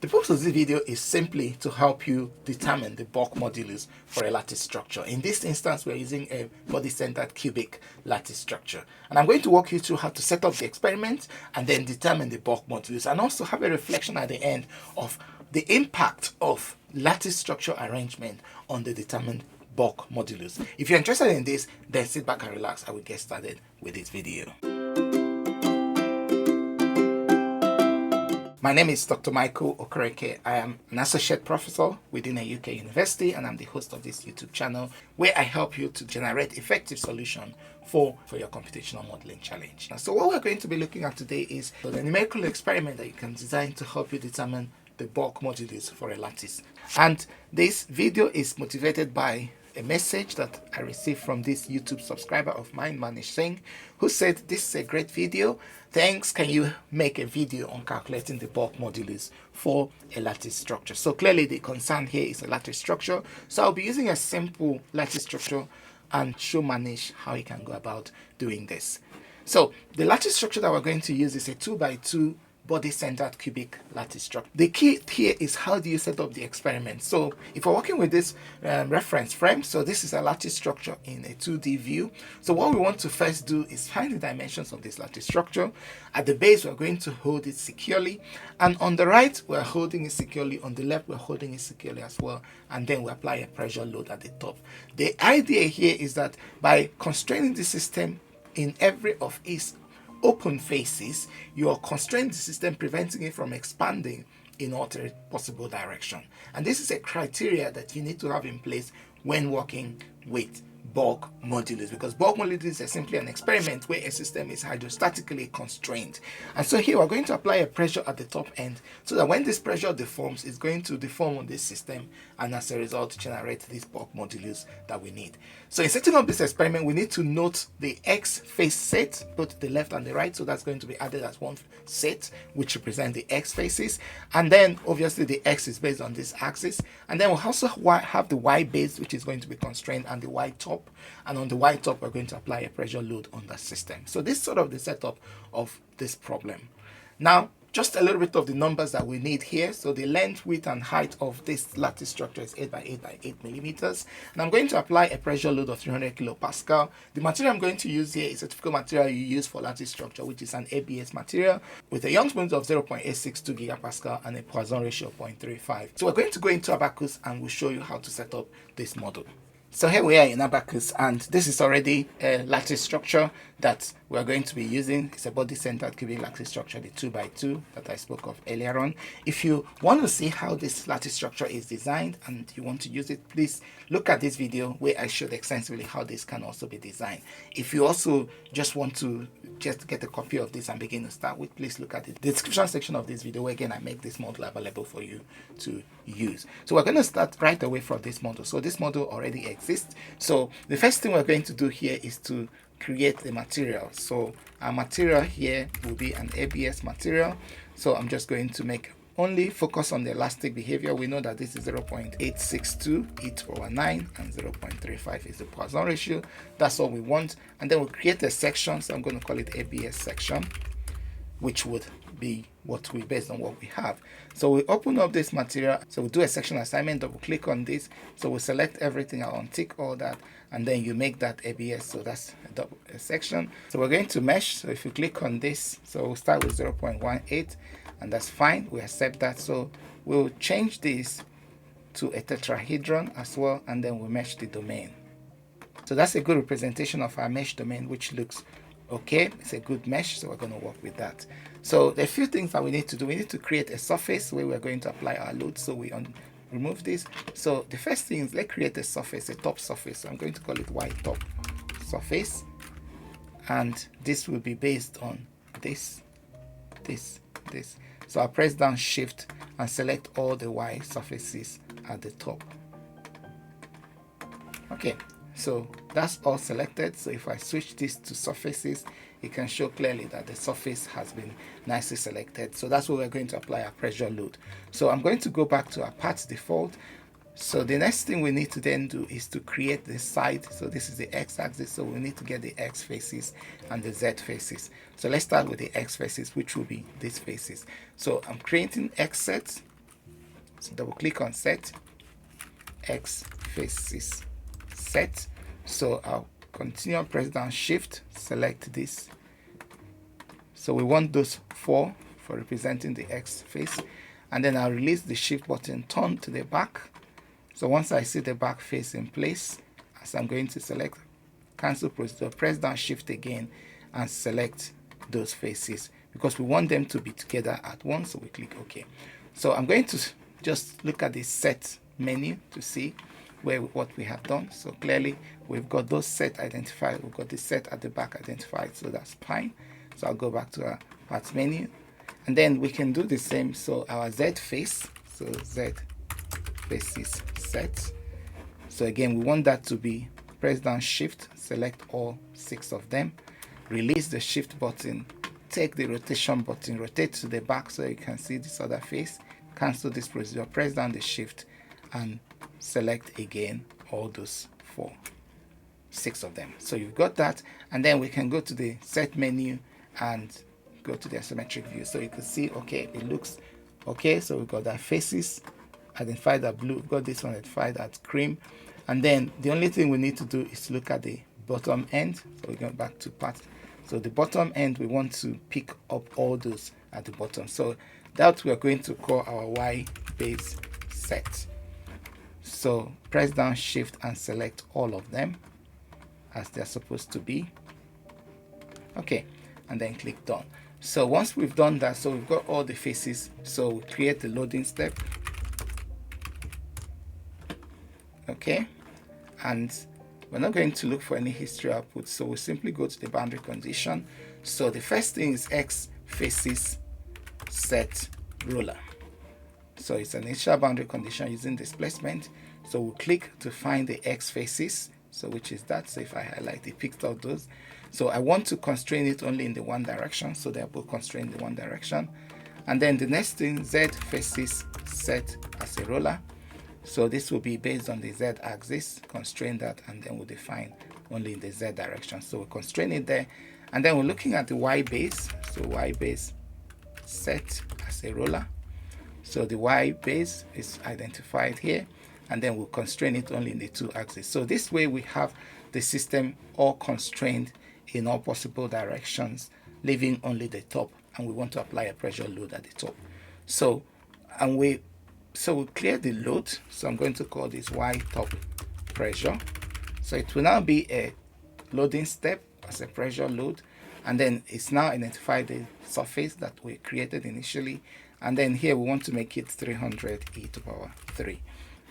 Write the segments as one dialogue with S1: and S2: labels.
S1: The purpose of this video is simply to help you determine the bulk modulus for a lattice structure. In this instance, we're using a body-centered cubic lattice structure. And I'm going to walk you through how to set up the experiment and then determine the bulk modulus, and also have a reflection at the end of the impact of lattice structure arrangement on the determined bulk modulus. If you're interested in this, then sit back and relax. I will get started with this video. My name is Dr. Michael Okereke. I am an associate professor within a UK university, and I'm the host of this YouTube channel where I help you to generate effective solutions for your computational modeling challenge. So what we're going to be looking at today is the numerical experiment that you can design to help you determine the bulk modulus for a lattice. And this video is motivated by a message that I received from this YouTube subscriber of mine, Manish Singh, who said, "This is a great video. Thanks. Can you make a video on calculating the bulk modulus for a lattice structure?" So clearly the concern here is a lattice structure. So I'll be using a simple lattice structure and show Manish how he can go about doing this. So the lattice structure that we're going to use is a 2x2 body-centered cubic lattice structure. The key here is how do you set up the experiment. So if we're working with this reference frame, so this is a lattice structure in a 2D view. So what we want to first do is find the dimensions of this lattice structure. At the base, we're going to hold it securely, and on the right, we're holding it securely. On the left, we're holding it securely as well, and then we apply a pressure load at the top. The idea here is that by constraining the system in every of its open faces, you are constraining the system, preventing it from expanding in all possible direction. And this is a criteria that you need to have in place when working with bulk modulus, because bulk modulus is simply an experiment where a system is hydrostatically constrained. And so here we're going to apply a pressure at the top end, so that when this pressure deforms, it's going to deform on this system, and as a result generate this bulk modulus that we need. So in setting up this experiment, we need to note the x face set, both the left and the right. So that's going to be added as one set, which represent the x faces, and then obviously the x is based on this axis, and then we'll also have the y base, which is going to be constrained, and the y top. And on the y top, we're going to apply a pressure load on that system. So this is sort of the setup of this problem. Now, just a little bit of the numbers that we need here. So the length, width, and height of this lattice structure is 8 by 8 by 8 millimeters. And I'm going to apply a pressure load of 300 kilopascal. The material I'm going to use here is a typical material you use for lattice structure, which is an ABS material with a Young's modulus of 0.862 gigapascal and a Poisson ratio of 0.35. So we're going to go into Abacus and we'll show you how to set up this model. So here we are in Abacus, and this is already a lattice structure that we're going to be using. It's a body-centered cubic lattice structure, the 2x2 that I spoke of earlier on. If you want to see how this lattice structure is designed and you want to use it, please look at this video where I showed extensively how this can also be designed. If you also just want to get a copy of this and begin to start with, please look at the description section of this video where again I make this model available for you to use. So we're going to start right away from this model. So this model already exists. So the first thing we're going to do here is to create the material. So our material here will be an ABS material. So I'm just going to make only focus on the elastic behavior. We know that this is 0.862 e to the power 9 and 0.35 is the Poisson ratio. That's all we want. And then we'll create a section. So I'm going to call it ABS section, which would be what we based on what we have. So we open up this material. So we'll do a section assignment, double click on this. So we'll select everything, I'll untick all that, and then you make that ABS. So that's a section. So we're going to mesh. So if you click on this, so we'll start with 0.18, and that's fine. We accept that. So we'll change this to a tetrahedron as well, and then we'll mesh the domain. So that's a good representation of our mesh domain, which looks okay. It's a good mesh, so we're going to work with that. So there are a few things that we need to do. We need to create a surface where we're going to apply our load. So we remove this. So the first thing is, let's create a surface, a top surface. So I'm going to call it y top surface, and this will be based on this. So I'll press down shift and select all the y surfaces at the top. Okay, so that's all selected. So if I switch this to surfaces, you can show clearly that the surface has been nicely selected. So that's where we're going to apply our pressure load. So I'm going to go back to our parts default. So the next thing we need to then do is to create the side. So this is the x-axis, so we need to get the x faces and the z faces. So let's start with the x faces, which will be these faces. So I'm creating x sets, So double click on set, X faces set. So I'll continue, press down shift, select this. So we want those 4 for representing the X face. And then I'll release the shift button, turn to the back. So once I see the back face in place, as I'm going to select cancel procedure, press down shift again and select those faces because we want them to be together at once. So we click OK. So I'm going to just look at the set menu to see what we have done. So clearly we've got those set identified, we've got the set at the back identified, so that's fine. So I'll go back to our parts menu, and then we can do the same. So our Z face, so Z faces set. So again, we want that to be, press down shift, select all 6 of them, release the shift button, take the rotation button, rotate to the back so you can see this other face, cancel this procedure, press down the shift and select again all those 6 of them. So you've got that, and then we can go to the set menu and go to the isometric view. So you can see, okay, it looks okay. So we've got our faces identified at blue, we've got this one identified at cream, and then the only thing we need to do is to look at the bottom end. So we go back to part. So the bottom end, we want to pick up all those at the bottom. So that we are going to call our Y base set. So press down shift and select all of them as they're supposed to be. Okay, and then click done. So once we've done that, so we've got all the faces, so we create the loading step. Okay, and we're not going to look for any history output, so we simply go to the boundary condition. So the first thing is X faces set roller. So it's an initial boundary condition using displacement. So we'll click to find the X faces, so which is that. So if I highlight, it picks out those. So I want to constrain it only in the one direction, so they are both constrained in one direction. And then the next thing, Z faces set as a roller. So this will be based on the Z axis, constrain that, and then we'll define only in the Z direction. So we'll constrain it there. And then we're looking at the Y base. So Y base set as a roller. So the Y base is identified here, and then we'll constrain it only in the 2 axes. So this way we have the system all constrained in all possible directions, leaving only the top, and we want to apply a pressure load at the top. So we'll clear the load. So I'm going to call this Y top pressure. So it will now be a loading step as a pressure load, and then it's now identified the surface that we created initially, and then here we want to make it 300 e to power 3.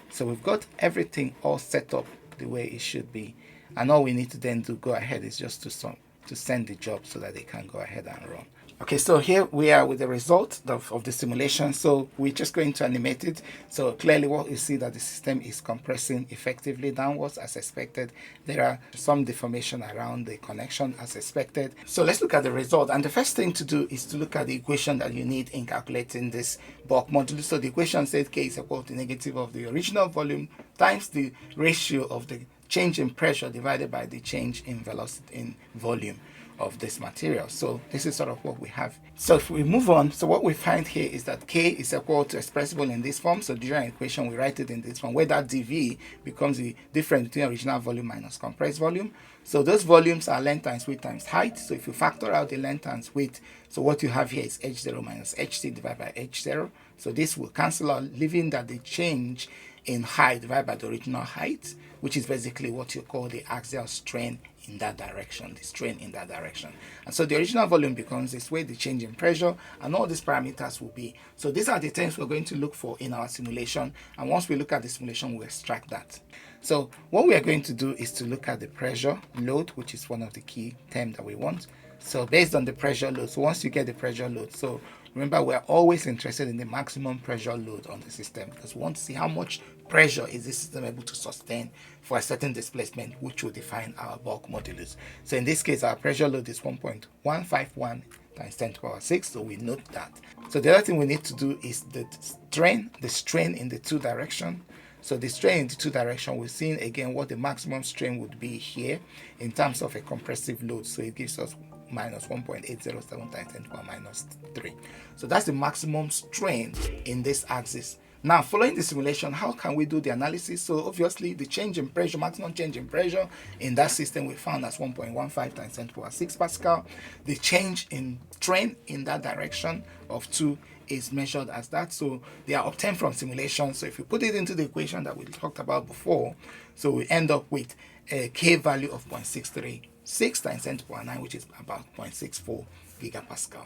S1: So we've got everything all set up the way it should be, and all we need to then do go ahead is just to send the job so that they can go ahead and run. Okay, so here we are with the result of the simulation. So we're just going to animate it. So clearly what you see that the system is compressing effectively downwards as expected. There are some deformation around the connection as expected. So let's look at the result. And the first thing to do is to look at the equation that you need in calculating this bulk modulus. So the equation says K is equal to negative of the original volume times the ratio of the change in pressure divided by the change in velocity in volume of this material. So this is sort of what we have. So if we move on, so what we find here is that K is equal to expressible in this form. So the general equation, we write it in this form, where that dV becomes the difference between original volume minus compressed volume. So those volumes are length times width times height. So if you factor out the length times width, so what you have here is h0 minus ht divided by h0. So this will cancel out, leaving that the change in height divided by the original height, which is basically what you call the axial strain in that direction, the strain in that direction. And so the original volume becomes this way, the change in pressure, and all these parameters will be. So these are the things we're going to look for in our simulation. And once we look at the simulation, we extract that. So what we are going to do is to look at the pressure load, which is one of the key terms that we want. So based on the pressure load, so once you get the pressure load, so remember, we're always interested in the maximum pressure load on the system because we want to see how much pressure is this system able to sustain for a certain displacement, which will define our bulk modulus. So in this case, our pressure load is 1.151 times 10 to the power 6, so we note that. So the other thing we need to do is the strain in the 2 direction. So the strain in the 2 direction, we're seeing again what the maximum strain would be here in terms of a compressive load. So it gives us minus 1.807 times 10 to the power minus 3. So that's the maximum strain in this axis. Now, following the simulation, how can we do the analysis? So obviously the change in pressure, maximum change in pressure in that system we found as 1.15 times 10 to the power 6 Pascal. The change in strain in that direction of 2 is measured as that. So they are obtained from simulation. So if you put it into the equation that we talked about before, so we end up with a K value of 0.636 times 10 to the power 9, which is about 0.64 gigapascal.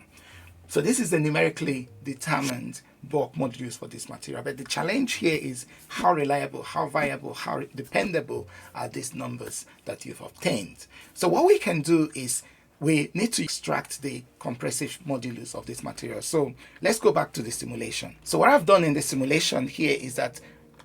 S1: So this is the numerically determined bulk modulus for this material. But the challenge here is how reliable, how viable, how dependable are these numbers that you've obtained. So what we can do is we need to extract the compressive modulus of this material. So let's go back to the simulation. So what I've done in the simulation here is that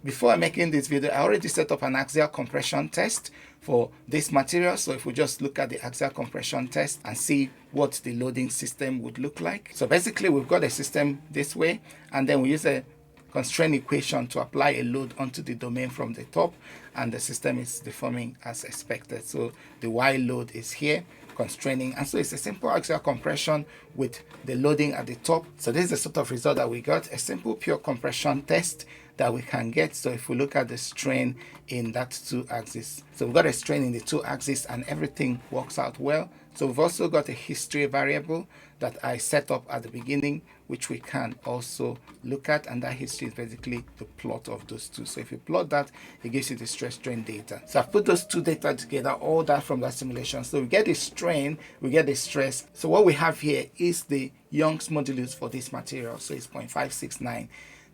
S1: before I'm making this video, I already set up an axial compression test for this material. So if we just look at the axial compression test and see what the loading system would look like. So basically we've got a system this way, and then we use a constraint equation to apply a load onto the domain from the top, and the system is deforming as expected. So the Y load is here constraining, and so it's a simple axial compression with the loading at the top. So this is the sort of result that we got, a simple pure compression test that we can get. So if we look at the strain in that 2 axis, so we've got a strain in the 2 axis and everything works out well. So we've also got a history variable that I set up at the beginning, which we can also look at, and that history is basically the plot of those two. So if you plot that, it gives you the stress strain data. So I've put those two data together, all that from that simulation. So we get the strain, we get the stress. So what we have here is the Young's modulus for this material. So it's 0.569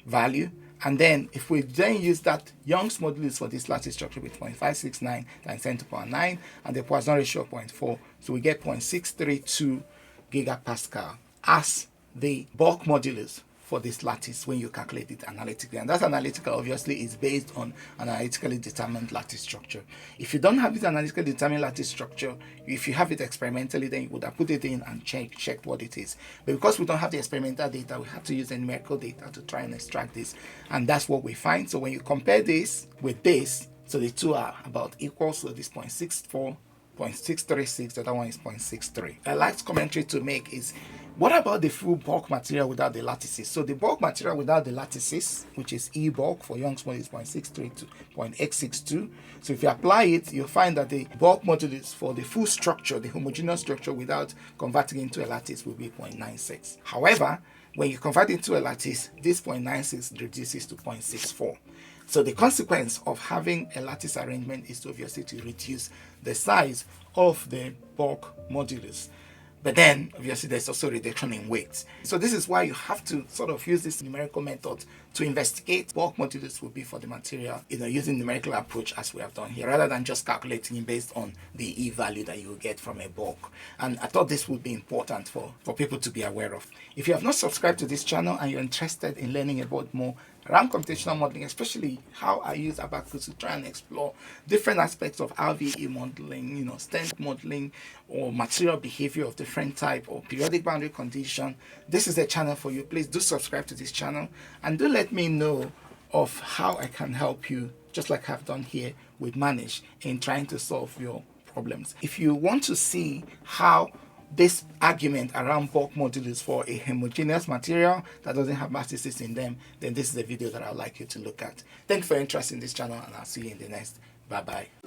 S1: value. And then if we then use that Young's modulus for this lattice structure with 0.569 times 10 to the power 9 and the Poisson ratio of 0.4, so we get 0.632 gigapascal as the bulk modulus for this lattice when you calculate it analytically. And that analytical obviously is based on an analytically determined lattice structure. If you don't have this analytically determined lattice structure, if you have it experimentally, then you would have put it in and checked what it is. But because we don't have the experimental data, we have to use the numerical data to try and extract this. And that's what we find. So when you compare this with this, so the two are about equal. So this 0.64, 0.636, the other one is 0.63. A last commentary to make is, what about the full bulk material without the lattices? So the bulk material without the lattices, which is E bulk for Young's modulus, is 0.632 to 0.862. So if you apply it, you'll find that the bulk modulus for the full structure, the homogeneous structure without converting into a lattice, will be 0.96. However, when you convert it to a lattice, this 0.96 reduces to 0.64. So the consequence of having a lattice arrangement is obviously to reduce the size of the bulk modulus. But then, obviously, there's also reduction in weight. So this is why you have to sort of use this numerical method to investigate bulk modulus will be for the material, using numerical approach as we have done here, rather than just calculating it based on the E value that you will get from a bulk. And I thought this would be important for people to be aware of. If you have not subscribed to this channel and you're interested in learning about more around computational modeling, especially how I use Abacus to try and explore different aspects of RVE modeling, stent modeling, or material behavior of different type, or periodic boundary condition, this is the channel for you. Please do subscribe to this channel and do let me know of how I can help you, just like I've done here with Manish, in trying to solve your problems. If you want to see how this argument around bulk modulus for a homogeneous material that doesn't have lattices in them, then this is the video that I'd like you to look at. Thanks for your interest in this channel, and I'll see you in the next. Bye bye.